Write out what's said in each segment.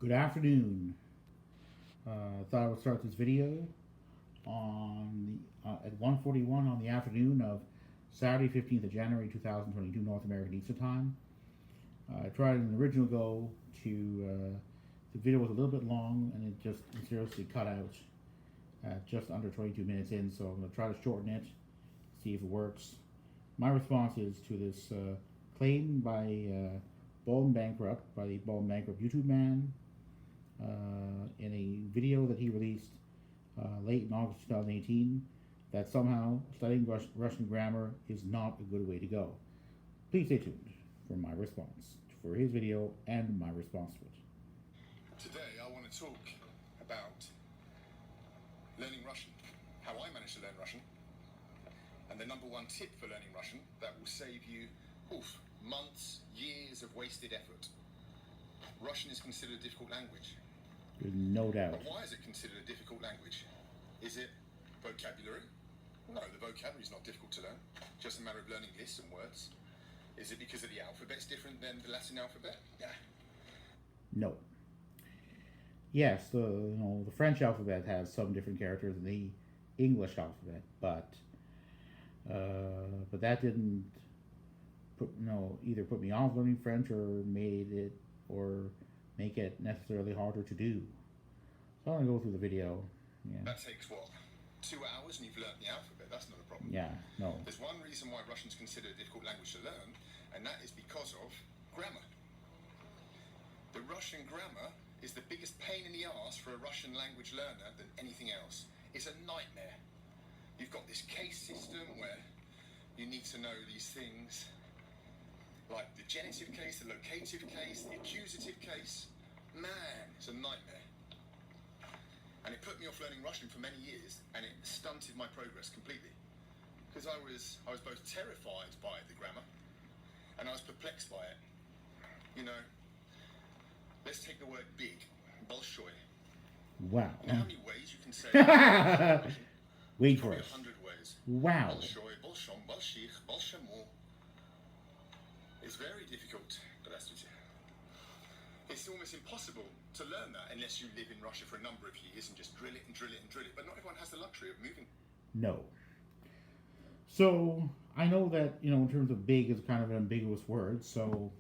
Good afternoon. Thought I would start this video at 1:41 on the afternoon of Saturday, 15th of January 2022, North American Eastern Time. I tried an original go to the video was a little bit long and it just seriously cut out at just under 22 minutes in, so I'm going to try to shorten it, see if it works. My response is to this claim by Bald and Bankrupt, by the Bald and Bankrupt YouTube man, in a video that he released late in August 2018, that somehow studying Russian grammar is not a good way to go. Please stay tuned for my response for his video and my response to it. Today I want to talk about learning Russian, how I managed to learn Russian, and the number one tip for learning Russian that will save you months, years of wasted effort. Russian is considered a difficult language. No doubt. But why is it considered a difficult language? Is it vocabulary? No, the vocabulary is not difficult to learn. Just a matter of learning lists and words. Is it because of the alphabet's different than the Latin alphabet? Yeah. No. Yes, the French alphabet has some different characters than the English alphabet, but that didn't either put me off learning French or make it necessarily harder to do. So I'm going to go through the video. Yeah. That takes what? 2 hours and you've learnt the alphabet. That's not a problem. Yeah, no. There's one reason why Russian is considered a difficult language to learn, and that is because of grammar. The Russian grammar is the biggest pain in the arse for a Russian language learner than anything else. It's a nightmare. You've got this case system where you need to know these things like the genitive case, the locative case, the accusative case. Man, it's a nightmare. And it put me off learning Russian for many years, and it stunted my progress completely. Because I was both terrified by the grammar, and I was perplexed by it. You know, let's take the word big, bolshoi. Wow. You know how many ways you can say Russian? Wait for it. 100 ways. Wow. Bolshoi, bolshom, bolshich, bolshamo. It's very difficult, but that's what it's almost impossible to learn that unless you live in Russia for a number of years and just drill it and drill it and drill it. But not everyone has the luxury of moving. No. So I know that in terms of big is kind of an ambiguous word, so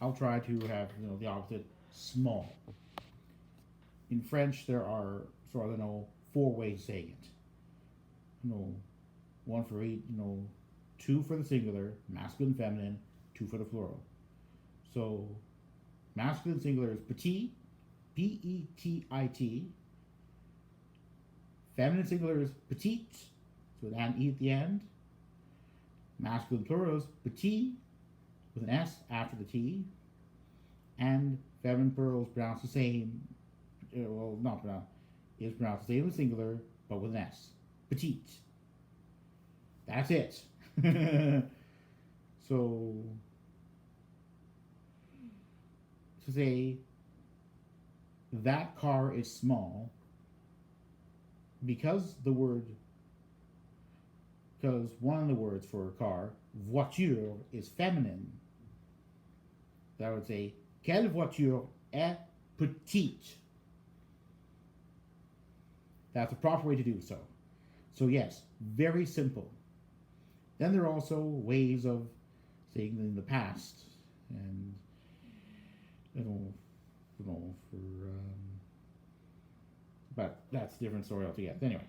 I'll try to have the opposite, small. In French, there are four ways of saying it. One for each. Two for the singular, masculine, feminine. Two for the plural. So masculine singular is petit, P-E-T-I-T. Feminine singular is petite, with an E at the end. Masculine plural is petit, with an S after the T. And feminine plural is pronounced the same, not pronounced, is pronounced the same as singular, but with an S. Petite. That's it. So, to say that car is small, because one of the words for a car, voiture, is feminine, that would say, quelle voiture est petite? That's the proper way to do so. So yes, very simple. Then there are also ways of saying in the past, and but that's a different story altogether. Anyway,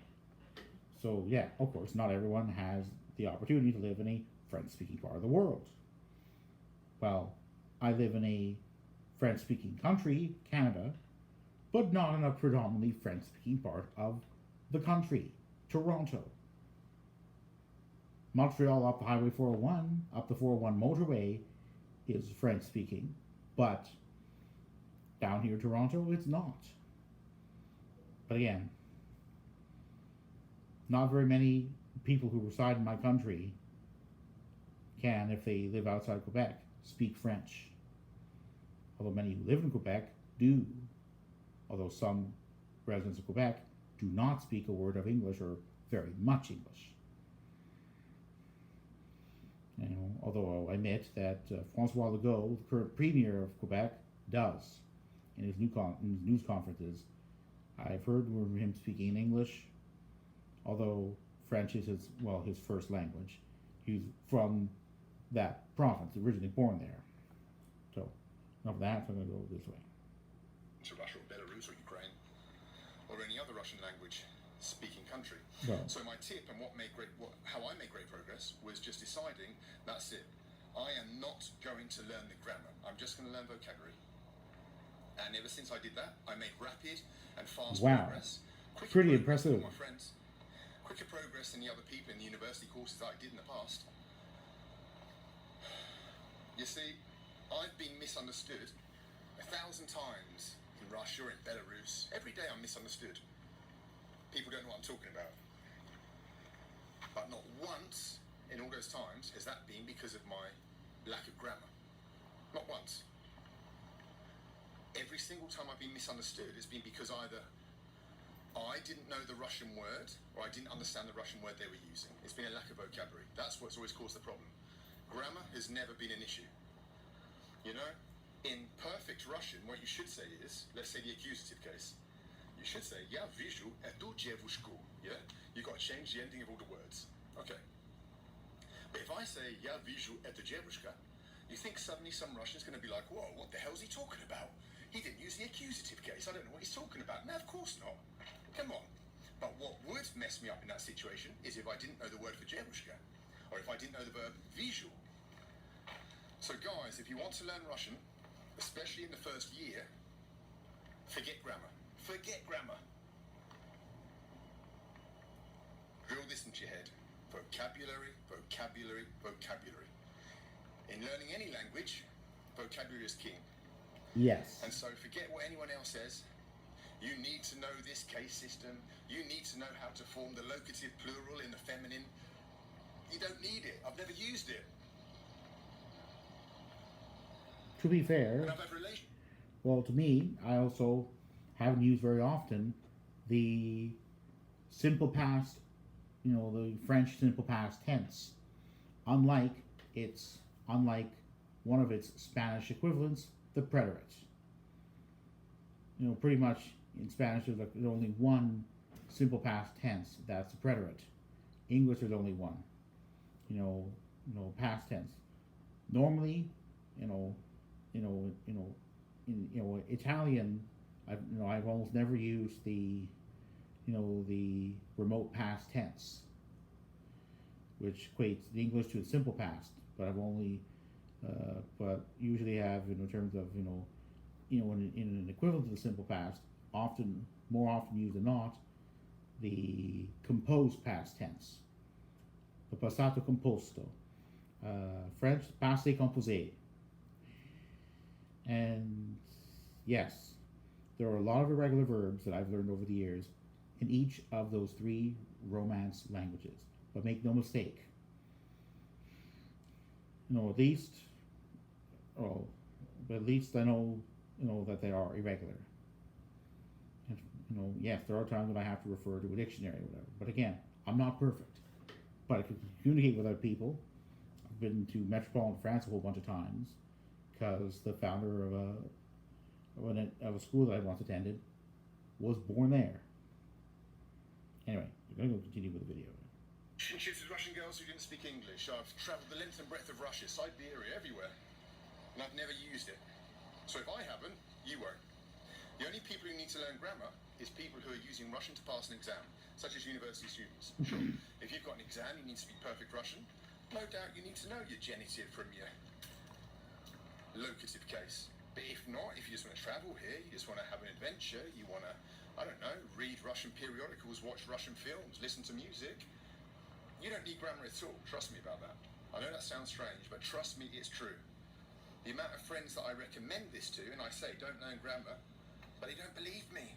so yeah, of course, not everyone has the opportunity to live in a French-speaking part of the world. Well, I live in a French-speaking country, Canada, but not in a predominantly French-speaking part of the country, Toronto. Montreal, up the Highway 401, up the 401 motorway, is French-speaking, but down here in Toronto, it's not. But again, not very many people who reside in my country can, if they live outside Quebec, speak French. Although many who live in Quebec do. Although some residents of Quebec do not speak a word of English or very much English. Although I admit that Francois Legault, the current premier of Quebec, does. in his news conferences. I've heard him speaking in English, although French is his first language. He's from that province, originally born there. So, enough of that, so I'm going to go this way. To Russia or Belarus or Ukraine or any other Russian language speaking country. No. So my tip and how I made great progress was just deciding that's it. I am not going to learn the grammar. I'm just going to learn vocabulary. And ever since I did that, I made rapid and fast progress. Pretty impressive. With my friends. Quicker progress than the other people in the university courses that I did in the past. You see, I've been misunderstood 1,000 times in Russia or in Belarus. Every day I'm misunderstood. People don't know what I'm talking about. But not once in all those times has that been because of my lack of grammar. Not once. Every single time I've been misunderstood has been because either I didn't know the Russian word or I didn't understand the Russian word they were using. It's been a lack of vocabulary. That's what's always caused the problem. Grammar has never been an issue. You know, in perfect Russian, what you should say is, let's say the accusative case. You should say, "Я вижу эту девушку." Yeah? You've got to change the ending of all the words. Okay. But if I say, "Я вижу эту девушка," you think suddenly some Russian's going to be like, "Whoa, what the hell's he talking about? He didn't use the accusative case. I don't know what he's talking about." No, of course not. Come on. But what would mess me up in that situation is if I didn't know the word for девушка, or if I didn't know the verb вижу. So guys, if you want to learn Russian, especially in the first year, forget grammar. Forget grammar. Drill this into your head. Vocabulary, vocabulary, vocabulary. In learning any language, vocabulary is king. Yes. And so forget what anyone else says. You need to know this case system. You need to know how to form the locative plural in the feminine. You don't need it. I've never used it. To be fair, And I've had relations. well, to me, I also haven't used very often the simple past, the French simple past tense. Unlike one of its Spanish equivalents, the preterite. Pretty much in Spanish there's only one simple past tense. That's the preterite. English there's only one. Past tense. Normally, in Italian, I've almost never used the remote past tense, which equates the English to the simple past. But I've only, but usually have in terms of in an equivalent to the simple past, more often used than not, the composed past tense, the passato composto, French passé composé. And yes, there are a lot of irregular verbs that I've learned over the years in each of those three Romance languages. But make no mistake, at least I know, that they are irregular. And, yes, there are times when I have to refer to a dictionary or whatever. But again, I'm not perfect. But I can communicate with other people. I've been to metropolitan France a whole bunch of times because the founder of a school that I once attended was born there. Anyway, we're going to continue with the video. Relationships with Russian girls who didn't speak English. I've travelled the length and breadth of Russia, Siberia, everywhere. And I've never used it. So if I haven't, you won't. The only people who need to learn grammar is people who are using Russian to pass an exam, such as university students. Sure. If you've got an exam, you need to speak perfect Russian. No doubt you need to know your genitive from your locative case. But if not, if you just want to travel here, you just want to have an adventure, you want to, read Russian periodicals, watch Russian films, listen to music, you don't need grammar at all. Trust me about that. I know that sounds strange, but trust me, it's true. The amount of friends that I recommend this to, and I say, don't learn grammar, but they don't believe me.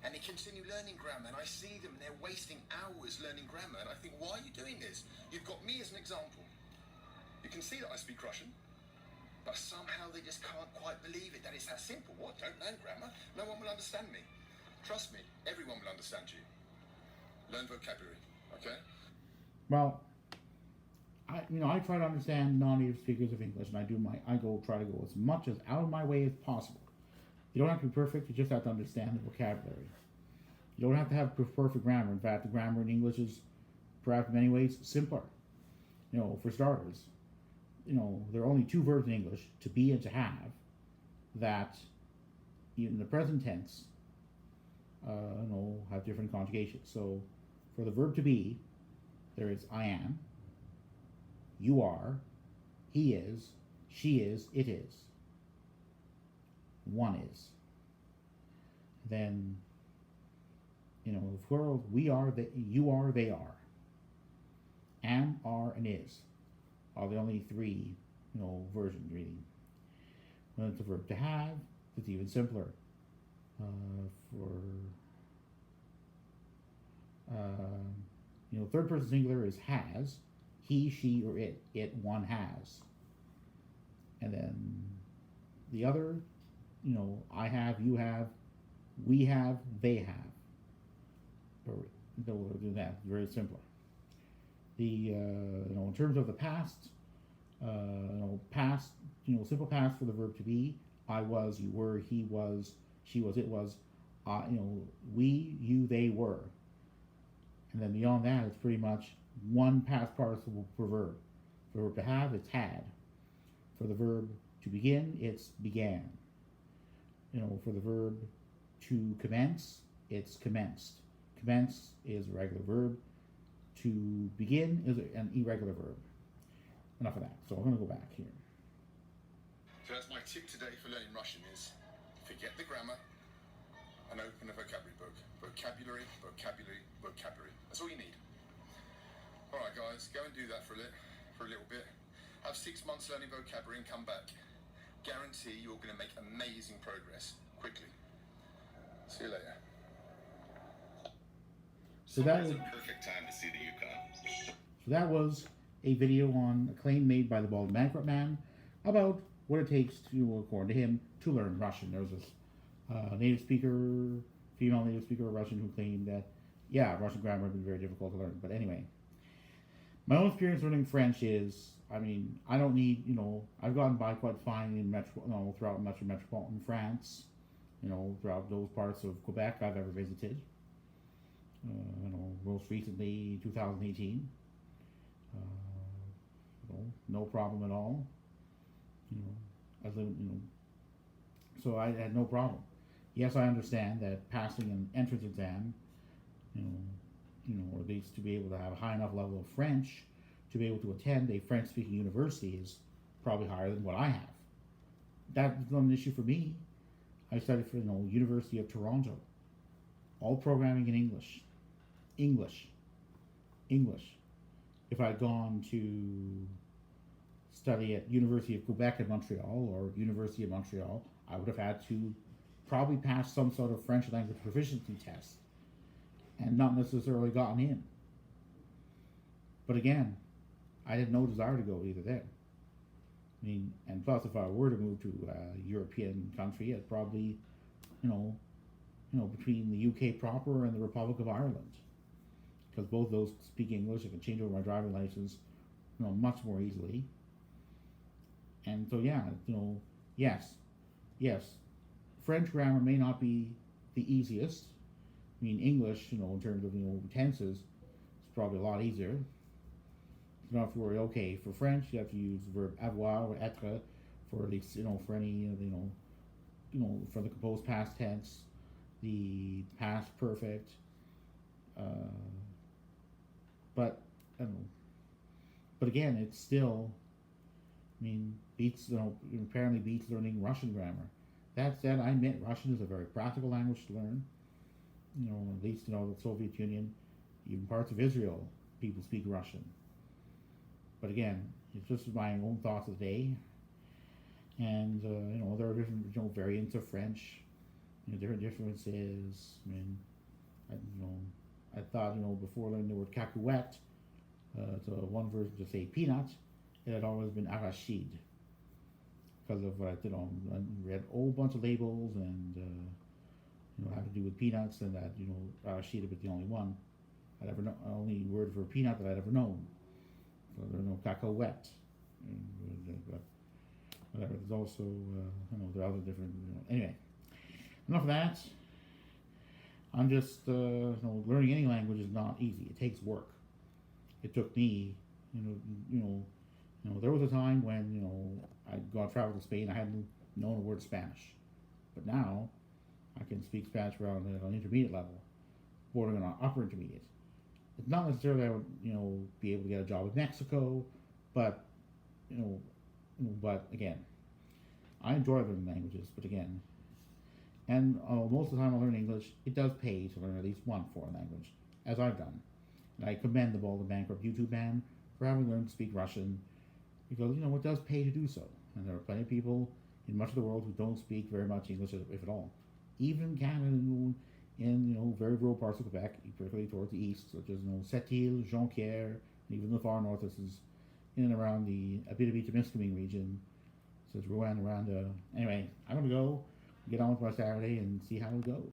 And they continue learning grammar, and I see them, and they're wasting hours learning grammar, and I think, why are you doing this? You've got me as an example. You can see that I speak Russian, but somehow they just can't quite believe it, that it's that simple. What? Don't learn grammar? No one will understand me. Trust me, everyone will understand you. Learn vocabulary, okay? Well, I try to understand non-native speakers of English, and I try to go as much as out of my way as possible. You don't have to be perfect. You just have to understand the vocabulary. You don't have to have perfect grammar. In fact, the grammar in English is perhaps in many ways simpler. For starters, there are only two verbs in English, to be and to have, that in the present tense, have different conjugations. So, for the verb to be, there is I am, you are, he is, she is, it is, one is. Then, plural, we are, you are, they are. Am, are, and is are the only three, versions really. When it's a verb to have, it's even simpler. Third person singular is has, he, she, or it. It, one has. And then the other, I have, you have, we have, they have. Or they'll do that. Very simpler. In terms of the past, past, simple past for the verb to be, I was, you were, he was, she was, it was, we, you, they were. And then beyond that, it's pretty much one past participle per verb. For the verb to have, it's had. For the verb to begin, it's began. For the verb to commence, it's commenced. Commence is a regular verb. To begin is an irregular verb. Enough of that. So I'm going to go back here. So that's my tip today for learning Russian is forget the grammar and open a vocabulary book. Vocabulary, vocabulary, vocabulary. That's all you need. Alright guys, go and do that for a little bit. Have 6 months learning vocabulary and come back. Guarantee you're going to make amazing progress quickly. See you later. So that was a perfect time to see the Yukon. So that was a video on a claim made by the Bald and Bankrupt man about what it takes to, according to him, to learn Russian. There was this female native speaker of Russian who claimed that, Russian grammar had been very difficult to learn. But anyway, my own experience learning French is, I don't need, I've gotten by quite fine in throughout much of metropolitan France, throughout those parts of Quebec I've ever visited. Most recently 2018. No problem at all. So I had no problem. Yes, I understand that passing an entrance exam, or at least to be able to have a high enough level of French to be able to attend a French-speaking university is probably higher than what I have. That's not an issue for me. I studied for University of Toronto. All programming in English. If I'd gone to study at University of Quebec in Montreal or University of Montreal, I would have had to probably pass some sort of French language proficiency test and not necessarily gotten in. But again, I had no desire to go either there. And plus if I were to move to a European country, I'd probably, between the UK proper and the Republic of Ireland. Because both those speak English, I can change over my driving license, much more easily. And so yes, French grammar may not be the easiest. English, in terms of tenses, it's probably a lot easier. You don't have to worry. Okay, for French, you have to use the verb avoir or être for at least for any for the composed past tense, the past perfect. But again, it's still, apparently beats learning Russian grammar. That said, I admit Russian is a very practical language to learn. At least, the Soviet Union, even parts of Israel, people speak Russian. But again, it's just my own thoughts of the day. And, there are different, variants of French, different differences. I thought, before learning the word cacahuète, it's one version to say peanut, it had always been arachide. Because of what I did I read a whole bunch of labels and, had to do with peanuts, and that, arachide was the only one I'd ever known, only word for peanut that I'd ever known. So there's no cacahuète. But whatever, there's also, there are other different, anyway. enough of that. I'm just, learning any language is not easy. It takes work. It took me, there was a time when, I'd go out travel to Spain. I hadn't known a word Spanish, but now I can speak Spanish around at an intermediate level, bordering on upper intermediate. It's not necessarily I would, be able to get a job in Mexico, but, but again, I enjoy learning languages. But again, and most of the time I learn English, it does pay to learn at least one foreign language, as I've done. And I commend the Bald and Bankrupt YouTube man for having learned to speak Russian, because it does pay to do so. And there are plenty of people in much of the world who don't speak very much English, if at all. Even in Canada, in very rural parts of Quebec, particularly towards the east, such as Sept-Îles, Jonquière, and even the far north. This is in and around the Abitibi-Témiscamingue region, such as Rouen, Rwanda. Anyway, I'm gonna go get on with my Saturday and see how it goes.